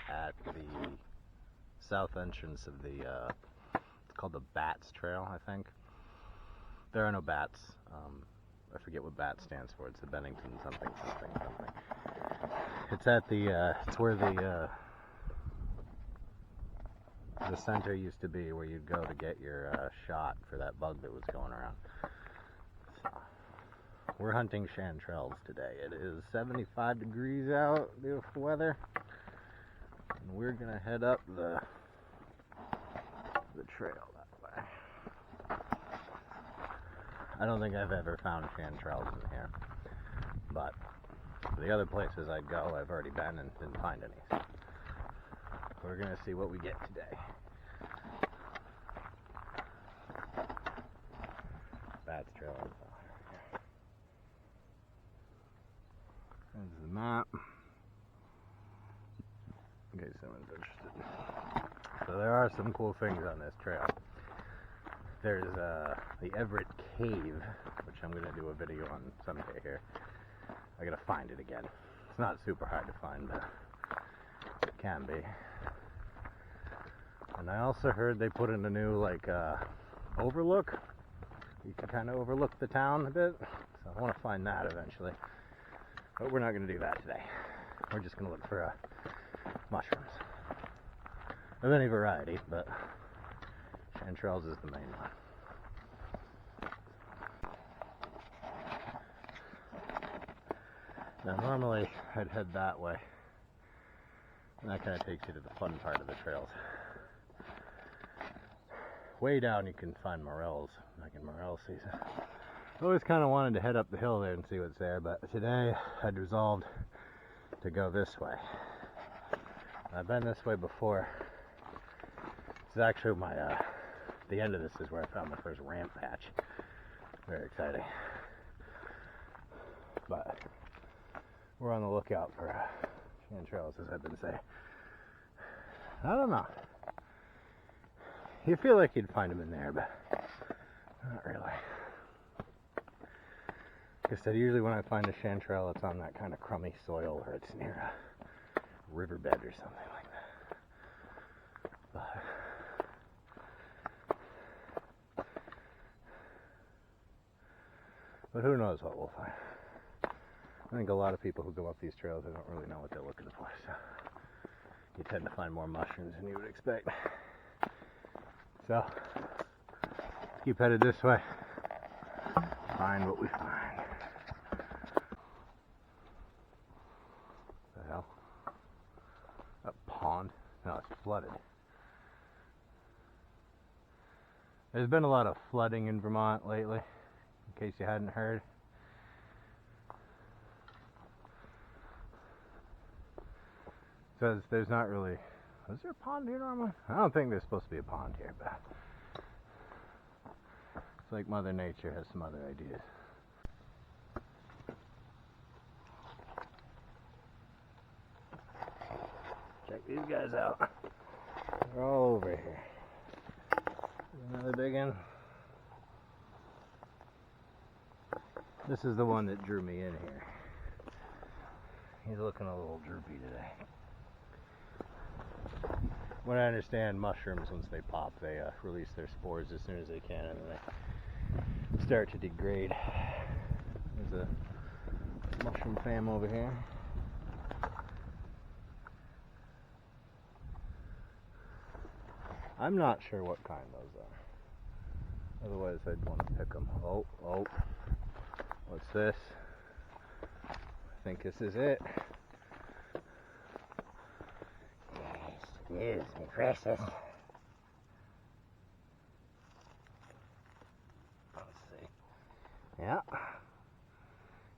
at the south entrance of the, it's called the Bats Trail, I think. There are no bats. I forget what BAT stands for. It's the Bennington something. It's at the, it's where the center used to be, where you'd go to get your shot for that bug that was going around. So, we're hunting chanterelles today. It is 75 degrees out, beautiful weather, and we're gonna head up the trail that way. I don't think I've ever found chanterelles in here, but the other places I go, I've already been and didn't find any. So we're gonna see what we get today. Bats Trail. There's the map, in case someone's interested. So there are some cool things on this trail. There's the Everett Cave, which I'm going to do a video on someday here. I gotta find it again. It's not super hard to find, but it can be. And I also heard they put in a new, like, overlook. You can kind of overlook the town a bit. So I want to find that eventually. But we're not going to do that today. We're just going to look for mushrooms of any variety, but chanterelles is the main one. Now normally I'd head that way, and that kind of takes you to the fun part of the trails. Way down you can find morels, like in morel season. I always kind of wanted to head up the hill there and see what's there, but today I'd resolved to go this way. I've been this way before. This is actually my, the end of this is where I found my first ramp patch. Very exciting. But we're on the lookout for chanterelles, as I've been saying. I don't know. You feel like you'd find them in there, but not really. Like I said, usually when I find a chanterelle, it's on that kind of crummy soil, or it's near a riverbed or something like that. But who knows what we'll find. I think a lot of people who go up these trails, they don't really know what they're looking for, so you tend to find more mushrooms than you would expect. So, let's keep headed this way, find what we find. What the hell? A pond? No, it's flooded. There's been a lot of flooding in Vermont lately, in case you hadn't heard. Says there's not really. Is there a pond here normally? I don't think there's supposed to be a pond here, but it's like Mother Nature has some other ideas. Check these guys out. They're all over here. Another big one. This is the one that drew me in here. He's looking a little droopy today. When I understand, mushrooms, once they pop, they release their spores as soon as they can, and then they start to degrade. There's a mushroom fam over here. I'm not sure what kind those are. Otherwise, I'd want to pick them. Oh, what's this? I think this is it. Yes, my precious. Let's see. Yeah.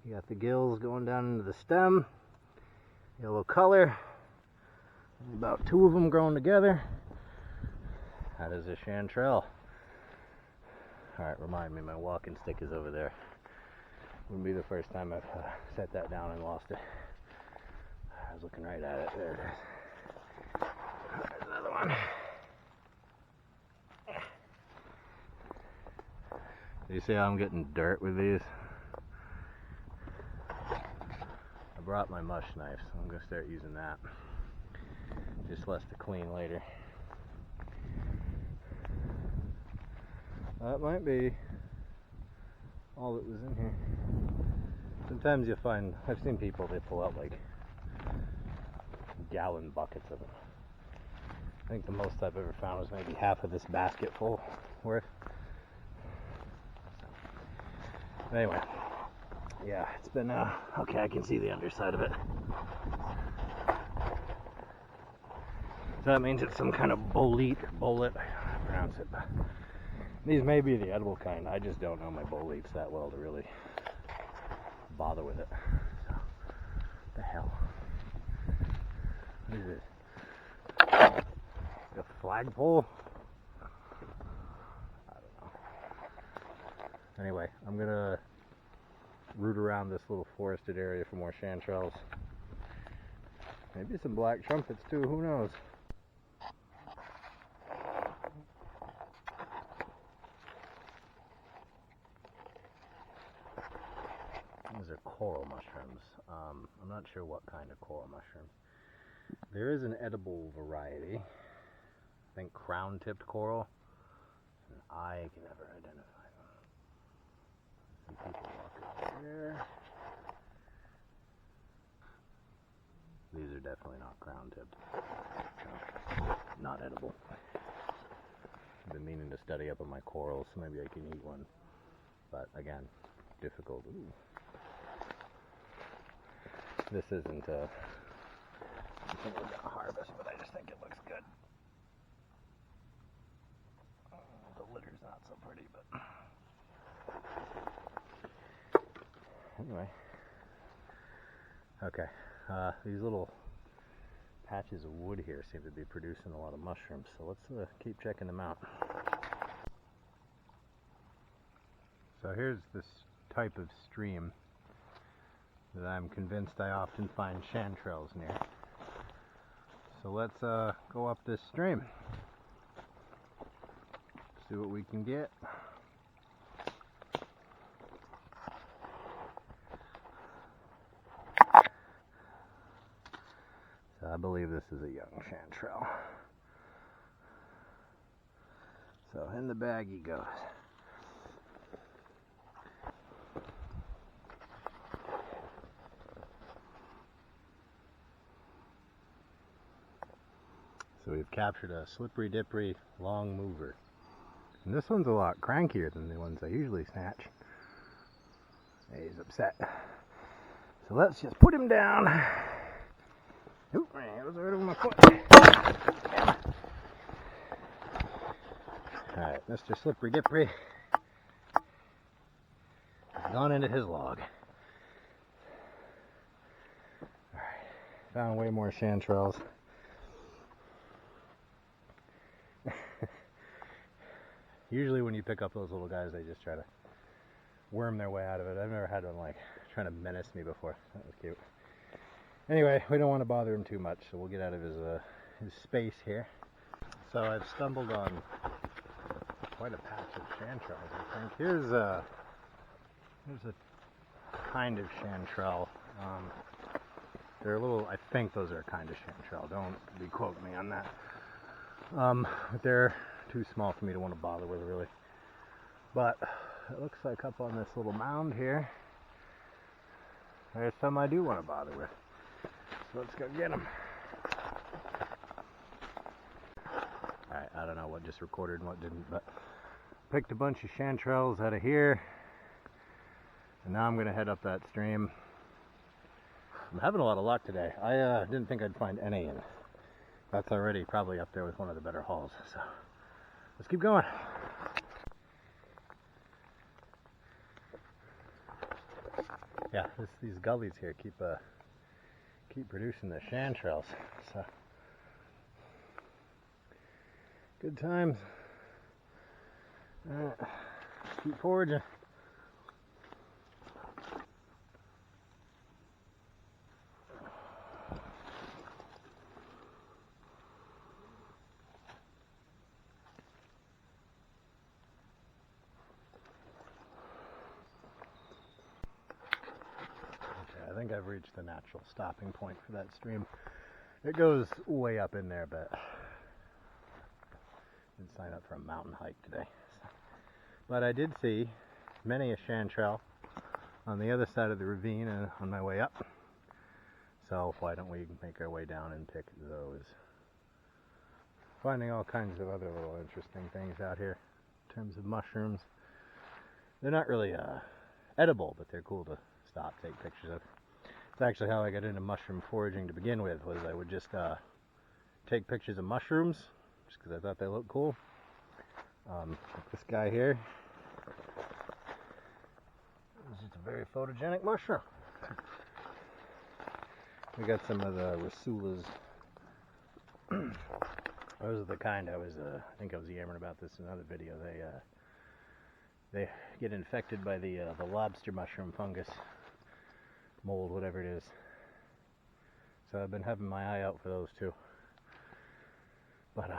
You got the gills going down into the stem. Yellow color. About 2 of them growing together. That is a chanterelle. Alright, remind me, my walking stick is over there. Wouldn't be the first time I've set that down and lost it. I was looking right at it. There it is. There's another one. You see how I'm getting dirt with these? I brought my mush knife, so I'm going to start using that. just less to clean later. That might be all that was in here. Sometimes you find, I've seen people, they pull out like gallon buckets of them. I think the most I've ever found was maybe half of this basket full worth. So, anyway, yeah, it's been, okay, I can see the underside of it. So that means it's some kind of bolete, I pronounce it. These may be the edible kind. I just don't know my boletes that well to really bother with it. So, what the hell? What is this? A flagpole? I don't know. Anyway, I'm gonna root around this little forested area for more chanterelles. Maybe some black trumpets too, who knows? These are coral mushrooms. I'm not sure what kind of coral mushroom. There is an edible variety. I think crown-tipped coral. And I can never identify them. Some people walk up there. These are definitely not crown-tipped. So, not edible. I've been meaning to study up on my corals, so maybe I can eat one. But again, difficult. Ooh. This isn't something we're going to harvest, but I just think it looks good. The litter's not so pretty, but anyway. Okay, these little patches of wood here seem to be producing a lot of mushrooms, so let's keep checking them out. So here's this type of stream that I'm convinced I often find chanterelles near. So let's go up this stream, see what we can get. So I believe this is a young chanterelle. So in the bag he goes. So we've captured a slippery dippery long mover. And this one's a lot crankier than the ones I usually snatch. He's upset. So let's just put him down. Oop, it was right over my foot. Alright, Mr. Slippery Dippery has gone into his log. Alright, found way more chanterelles. Usually when you pick up those little guys, they just try to worm their way out of it. I've never had one like trying to menace me before. That was cute. Anyway, we don't want to bother him too much, so we'll get out of his space here. So I've stumbled on quite a patch of chanterelles, I think. Here's a kind of chanterelle. They're a little, I think those are a kind of chanterelle. Don't be quoting me on that. But they're too small for me to want to bother with, really. But it looks like up on this little mound here, there's some I do want to bother with. So let's go get them. Alright, I don't know what just recorded and what didn't, but picked a bunch of chanterelles out of here. And now I'm going to head up that stream. I'm having a lot of luck today. I didn't think I'd find any, and that's already probably up there with one of the better hauls. So let's keep going. Yeah, these gullies here keep producing the chanterelles. So good times. Alright, keep foraging. I think I've reached the natural stopping point for that stream. It goes way up in there, but I didn't sign up for a mountain hike today. But I did see many a chanterelle on the other side of the ravine on my way up. So why don't we make our way down and pick those? Finding all kinds of other little interesting things out here in terms of mushrooms. They're not really edible, but they're cool to stop, take pictures of. It's actually how I got into mushroom foraging to begin with, was I would just take pictures of mushrooms, just because I thought they looked cool. Like this guy here. This is just a very photogenic mushroom. We got some of the rasulas. Those are the kind I think I was yammering about this in another video. They get infected by the lobster mushroom fungus, mold, whatever it is. So I've been having my eye out for those too. But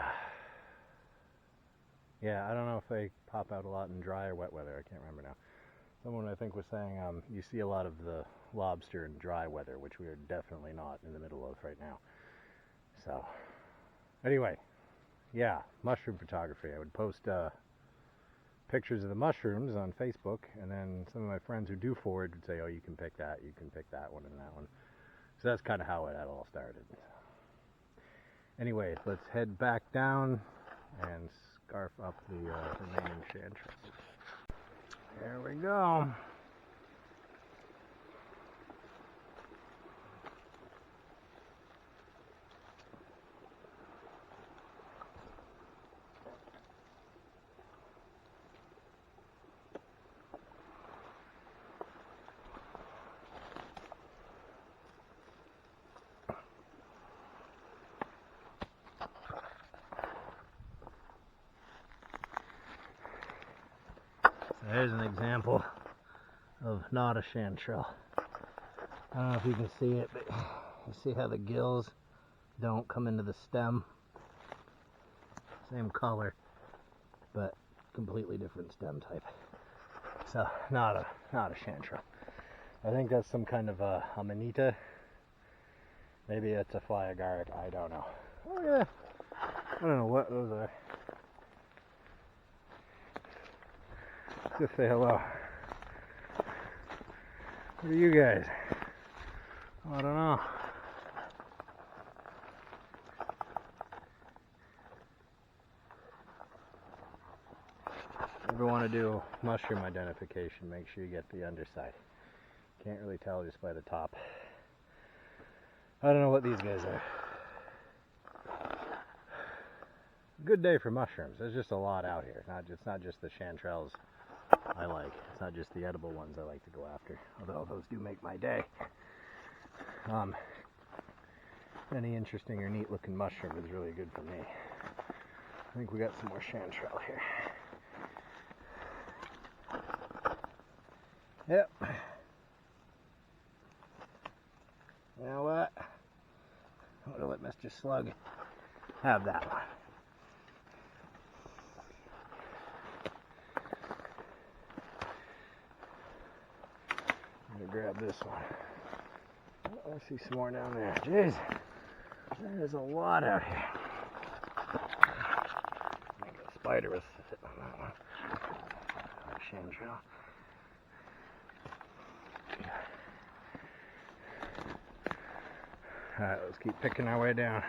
yeah, I don't know if they pop out a lot in dry or wet weather. I can't remember now. Someone I think was saying you see a lot of the lobster in dry weather, which we are definitely not in the middle of right now. So anyway, yeah, mushroom photography. I would post pictures of the mushrooms on Facebook, and then some of my friends who do forage would say, oh, you can pick that one and that one. So that's kind of how it all started. Anyway, let's head back down and scarf up the remaining chanterelles. There we go. There's an example of not a chanterelle. I don't know if you can see it, but you see how the gills don't come into the stem? Same color, but completely different stem type. So not a chanterelle. I think that's some kind of a amanita. Maybe it's a fly agaric. I don't know. Oh yeah, I don't know what those are. Just say hello. What are you guys? I don't know. If you want to do mushroom identification, make sure you get the underside. Can't really tell just by the top. I don't know what these guys are. Good day for mushrooms. There's just a lot out here. It's not just the chanterelles I like. It's not just the edible ones I like to go after, although those do make my day. Any interesting or neat looking mushroom is really good for me. I think we got some more chanterelle here. Yep. You know what? I'm gonna let Mr. Slug have that one. Grab this one. Oh, I see some more down there. Jeez, there's a lot out here. I got a spider with it on that one. Chanterelle. Alright, let's keep picking our way down.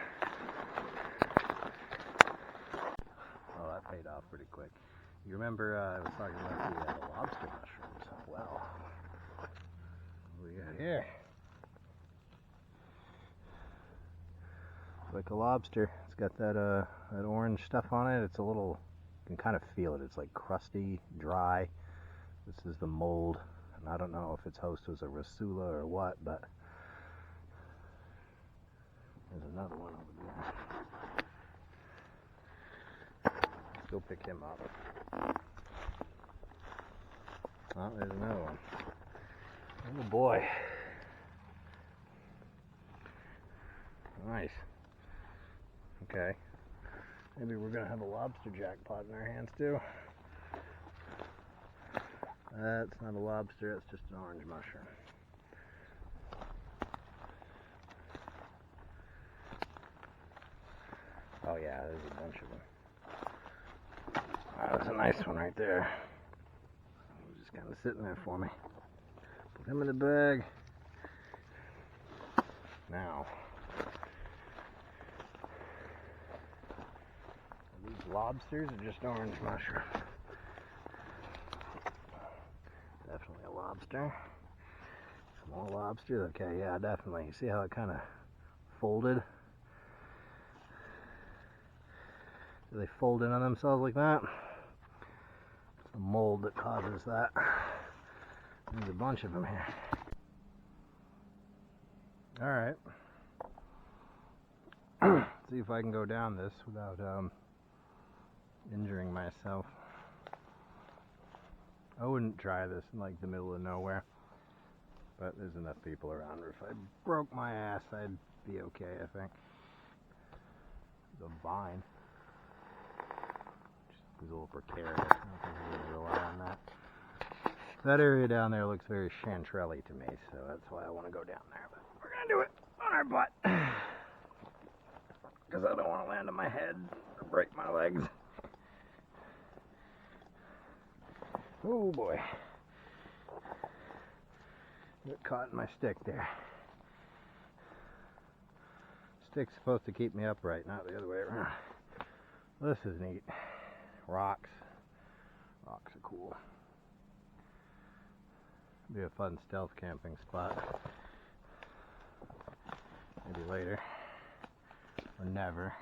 Oh, that paid off pretty quick. You remember I was talking about the lobster mushrooms? Well, what do we got here? It's like a lobster. It's got that orange stuff on it. It's a little, you can kind of feel it. It's like crusty, dry. This is the mold. And I don't know if its host was a rasula or what, but there's another one over there. Let's go pick him up. Oh, there's another one. Oh boy. Nice. Okay. Maybe we're going to have a lobster jackpot in our hands too. That's not a lobster, that's just an orange mushroom. Oh yeah, there's a bunch of them. That's a nice one right there. Just kind of sitting there for me. Put him in the bag. Now, are these lobsters or just orange mushroom? Definitely a lobster. More lobsters. Okay, yeah, definitely. You see how it kind of folded? Do they fold in on themselves like that? It's the mold that causes that. There's a bunch of them here. Alright. See if I can go down this without injuring myself. I wouldn't try this in like the middle of nowhere. But there's enough people around where if I broke my ass, I'd be okay, I think. The vine. Just a little precarious. I don't think I'm going to rely on that. That area down there looks very chanterelle to me, so that's why I want to go down there. But we're going to do it on our butt. Because I don't want to land on my head or break my legs. Oh boy. Got caught in my stick there. Stick's supposed to keep me upright, not the other way around. This is neat. Rocks. Rocks are cool. Be a fun stealth camping spot. Maybe later. Or never.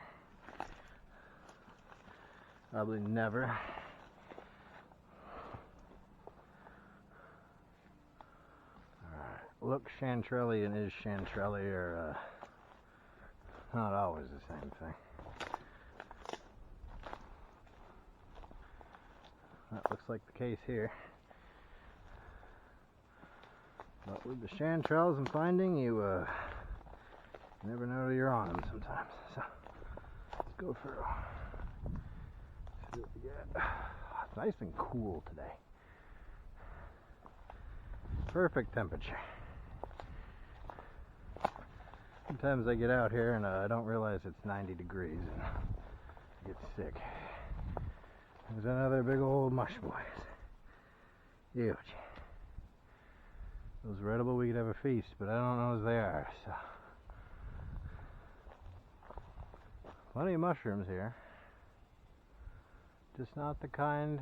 Probably never. Look chanterelle and is chanterelle are not always the same thing. That looks like the case here. But with the chanterelles I'm finding, you never know till you're on them sometimes. So let's go through. See what we get. It's nice and cool today. Perfect temperature. Sometimes I get out here and I don't realize it's 90 degrees and I get sick. There's another big old mush, boys. Huge. Those are edible, we could have a feast, but I don't know as they are, so. Plenty of mushrooms here. Just not the kind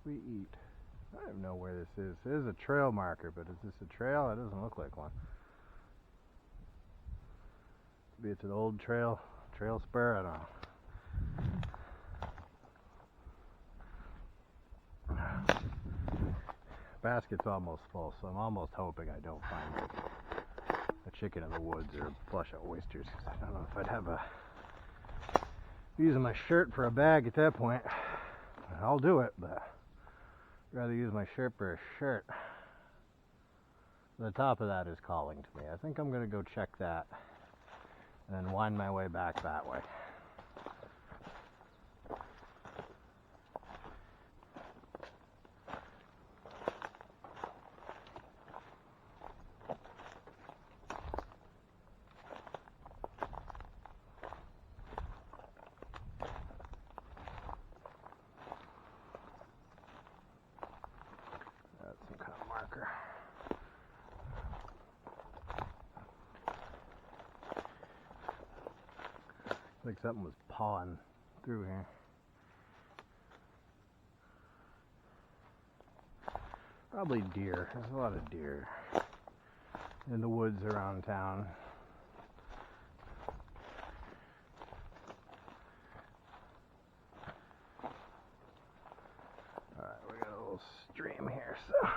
we eat. I don't know where this is. It is a trail marker, but is this a trail? It doesn't look like one. Maybe it's an old trail spur, I don't know. Basket's almost full, so I'm almost hoping I don't find a chicken in the woods or a flush of oysters, because I don't know if I'd have using my shirt for a bag at that point. I'll do it, but I'd rather use my shirt for a shirt. The top of that is calling to me. I think I'm going to go check that and then wind my way back that way. That's some kind of marker. Like something was pawing through here. Probably deer. There's a lot of deer in the woods around town. Alright, we got a little stream here, so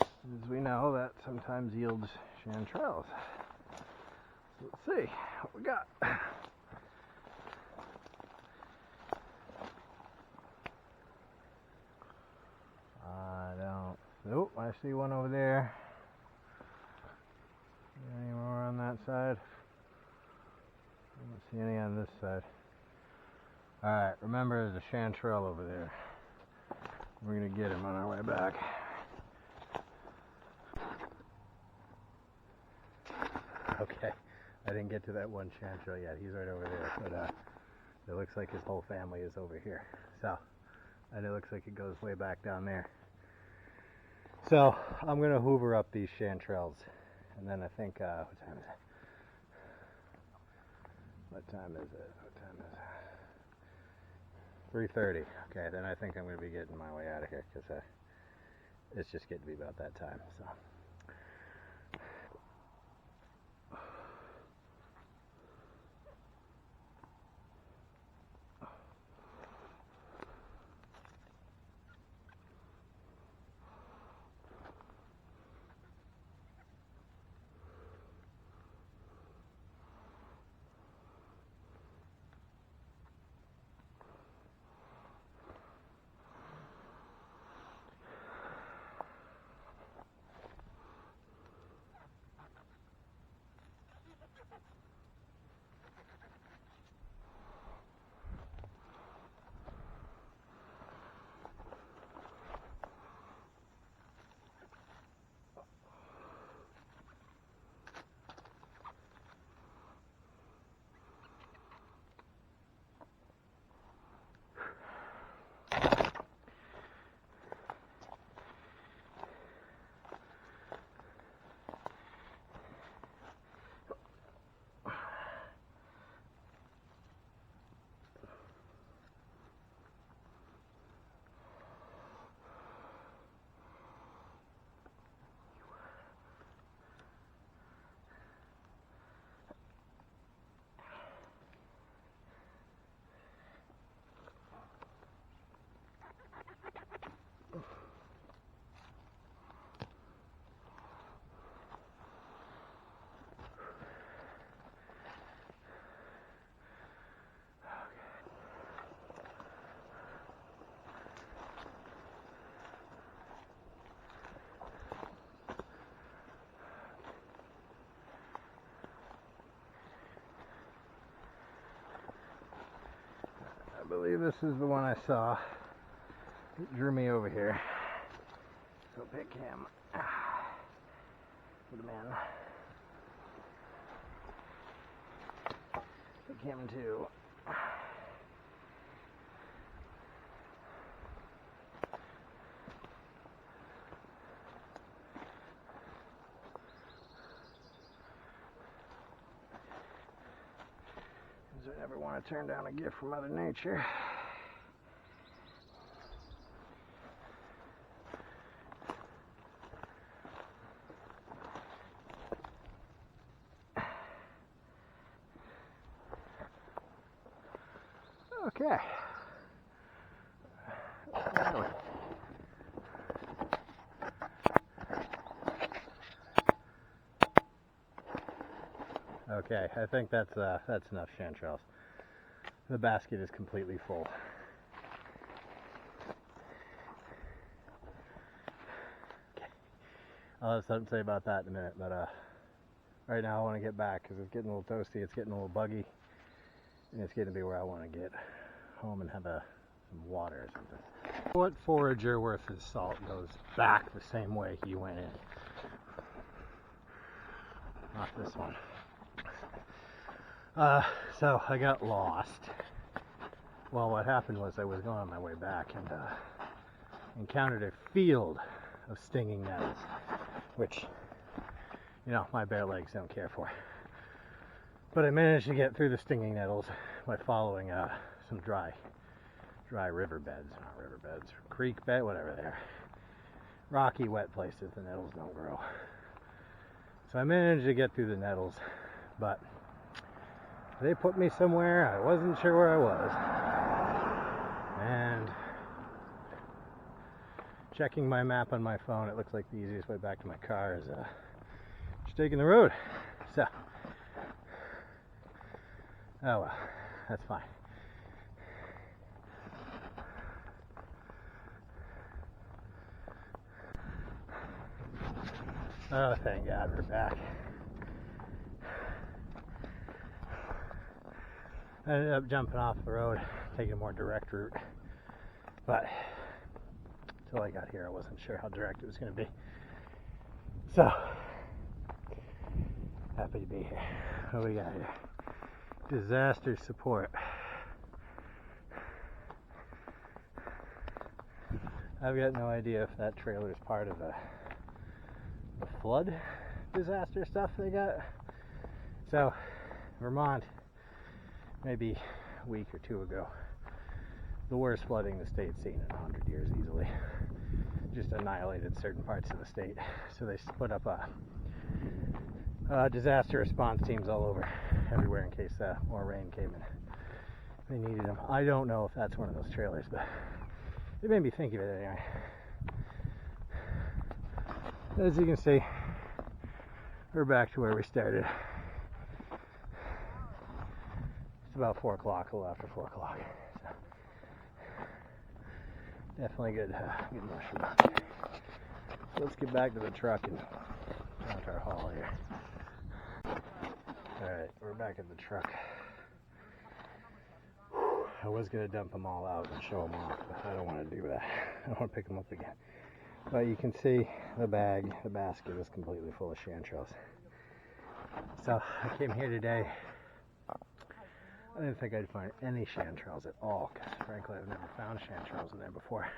as we know, that sometimes yields chanterelles. So let's see what we got. Nope, I see one over there. Any more on that side? I don't see any on this side. Alright, remember there's a chanterelle over there. We're going to get him on our way back. Okay, I didn't get to that one chanterelle yet. He's right over there, but it looks like his whole family is over here. So, and it looks like it goes way back down there. So, I'm going to hoover up these chanterelles. And then I think, what time is it? What time is it? 3:30. Okay, then I think I'm going to be getting my way out of here because it's just getting to be about that time. So. I believe this is the one I saw. It drew me over here. So pick him. Put him in. Pick him too. I never want to turn down a gift from Mother Nature. Okay. Okay, I think that's enough chanterelles. The basket is completely full. Okay. I'll have something to say about that in a minute, but right now I want to get back because it's getting a little toasty, it's getting a little buggy, and it's getting to be where I want to get home and have some water or something. What forager worth his salt goes back the same way he went in? Not this one. So I got lost. Well, what happened was I was going on my way back and encountered a field of stinging nettles, which, you know, my bare legs don't care for. But I managed to get through the stinging nettles by following some dry riverbeds, not riverbeds, creek bed, whatever they are. Rocky, wet places, the nettles don't grow. So I managed to get through the nettles, but they put me somewhere I wasn't sure where I was. And checking my map on my phone, it looks like the easiest way back to my car is just taking the road. So, oh well, that's fine. Oh, thank God we're back. I ended up jumping off the road, taking a more direct route. But until I got here, I wasn't sure how direct it was going to be. So, happy to be here. What do we got here? Disaster support. I've got no idea if that trailer is part of the flood disaster stuff they got. So, Vermont, maybe a week or two ago, the worst flooding the state's seen in 100 years easily. Just annihilated certain parts of the state. So they split up disaster response teams all over, everywhere in case more rain came in. They needed them. I don't know if that's one of those trailers, but it made me think of it anyway. As you can see, we're back to where we started. It's about 4 o'clock, a little after 4 o'clock. So definitely good mushroom. So let's get back to the truck and count our haul here. Alright, we're back at the truck. I was going to dump them all out and show them off, but I don't want to do that. I want to pick them up again. But you can see the basket is completely full of chanterelles. So I came here today. I didn't think I'd find any chanterelles at all, because frankly I've never found chanterelles in there before.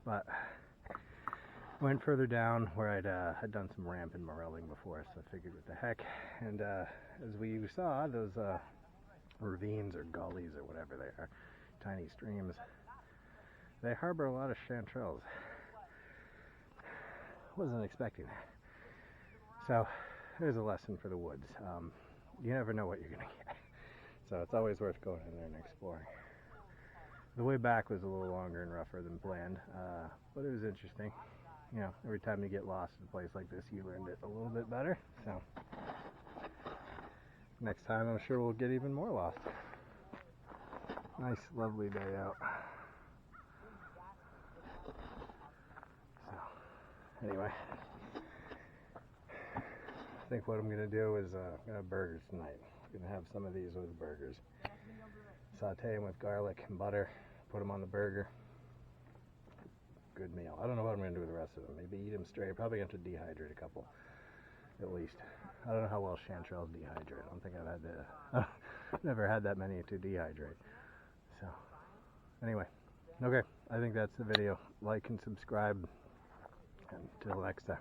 But went further down where I'd done some ramp and morelling before, so I figured what the heck. And as we saw, those ravines or gullies or whatever they are, tiny streams, they harbor a lot of chanterelles. Wasn't expecting that. So there's a lesson for the woods. You never know what you're going to get. So it's always worth going in there and exploring. The way back was a little longer and rougher than planned, but it was interesting. You know, every time you get lost in a place like this, you learned it a little bit better. So next time I'm sure we'll get even more lost. Nice, lovely day out. So anyway, I think what I'm going to do is I'm going to have burgers tonight. I'm going to have some of these with burgers. Saute them with garlic and butter, put them on the burger. Good meal. I don't know what I'm going to do with the rest of them. Maybe eat them straight. Probably going to have to dehydrate a couple, at least. I don't know how well chanterelles dehydrate. I don't think I've never had that many to dehydrate. So, anyway, okay. I think that's the video. Like and subscribe. Until next time.